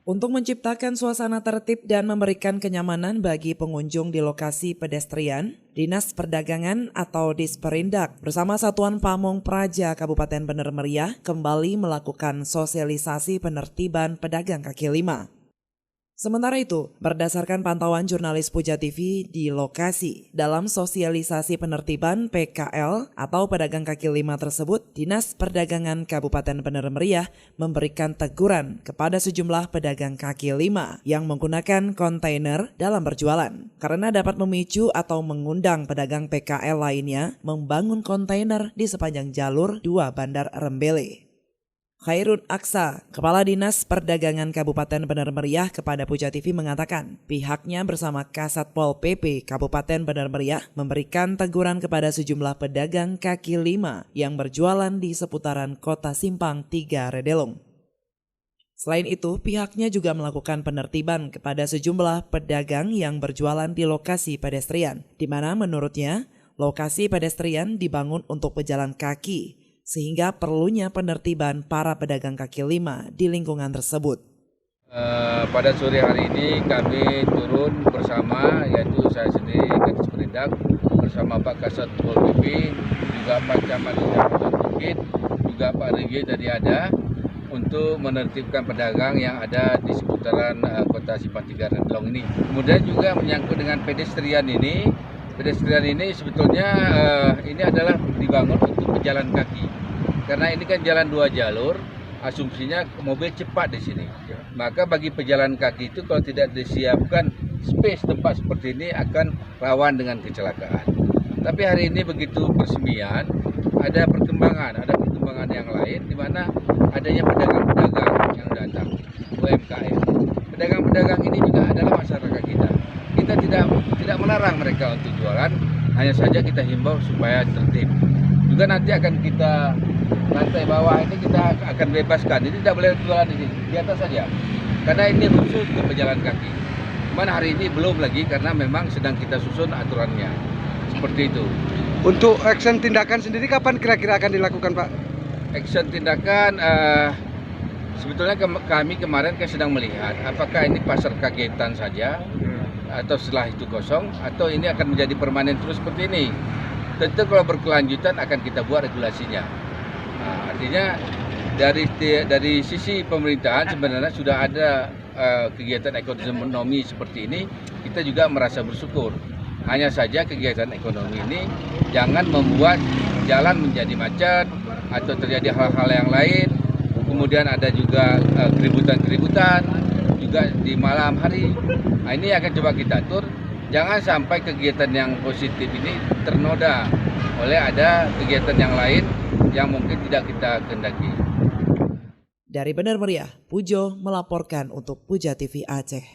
Untuk menciptakan suasana tertib dan memberikan kenyamanan bagi pengunjung di lokasi pedestrian, Dinas Perdagangan atau Disperindak bersama Satuan Pamong Praja Kabupaten Bener Meriah kembali melakukan sosialisasi penertiban pedagang kaki lima. Sementara itu, berdasarkan pantauan jurnalis Puja TV di lokasi, dalam sosialisasi penertiban PKL atau pedagang kaki lima tersebut, Dinas Perdagangan Kabupaten Bener Meriah memberikan teguran kepada sejumlah pedagang kaki lima yang menggunakan kontainer dalam berjualan, karena dapat memicu atau mengundang pedagang PKL lainnya membangun kontainer di sepanjang jalur 2 Bandar Rembele. Khairun Aksa, Kepala Dinas Perdagangan Kabupaten Bener Meriah kepada Puja TV mengatakan pihaknya bersama Kasatpol PP Kabupaten Bener Meriah memberikan teguran kepada sejumlah pedagang kaki lima yang berjualan di seputaran Kota Simpang 3 Redelong. Selain itu, pihaknya juga melakukan penertiban kepada sejumlah pedagang yang berjualan di lokasi pedestrian, di mana menurutnya lokasi pedestrian dibangun untuk pejalan kaki, sehingga perlunya penertiban para pedagang kaki lima di lingkungan tersebut. Pada sore hari ini kami turun bersama, yaitu saya sendiri Kadis Perindak bersama Pak Kasat Pol PP, juga Pak Camat Kecamatan Bukit, juga Pak Rigi tadi ada, untuk menertibkan pedagang yang ada di seputaran Kota Simpang 3 Redelong ini. Kemudian juga menyangkut dengan pedestrian ini. Pedestrian ini sebetulnya ini adalah dibangun untuk pejalan kaki. Karena ini kan jalan 2 jalur, asumsinya mobil cepat di sini. Maka bagi pejalan kaki itu kalau tidak disiapkan space tempat seperti ini akan rawan dengan kecelakaan. Tapi hari ini begitu peresmian, ada perkembangan yang lain di mana adanya pedagang-pedagang yang datang, UMKM. Pedagang-pedagang ini juga adalah masyarakat kita. Kita tidak melarang mereka untuk jualan, hanya saja kita himbau supaya tertib. Juga nanti akan kita lantai bawah ini kita akan bebaskan. Ini tidak boleh jualan di sini, di atas saja. Karena ini khusus untuk pejalan kaki. Cuman hari ini belum lagi karena memang sedang kita susun aturannya. Seperti itu. Untuk action tindakan sendiri kapan kira-kira akan dilakukan, Pak? Action tindakan sebetulnya kami kemarin sedang melihat apakah ini pasar kagetan saja atau setelah itu kosong, atau ini akan menjadi permanen terus seperti ini. Tentu kalau berkelanjutan akan kita buat regulasinya. Nah, artinya dari sisi pemerintahan sebenarnya sudah ada kegiatan ekonomi seperti ini, kita juga merasa bersyukur. Hanya saja kegiatan ekonomi ini jangan membuat jalan menjadi macet atau terjadi hal-hal yang lain. Kemudian ada juga keributan-keributan juga di malam hari. Nah, ini akan coba kita atur. Jangan sampai kegiatan yang positif ini ternoda oleh ada kegiatan yang lain yang mungkin tidak kita kehendaki. Dari Bener Meriah, Pujo melaporkan untuk Puja TV Aceh.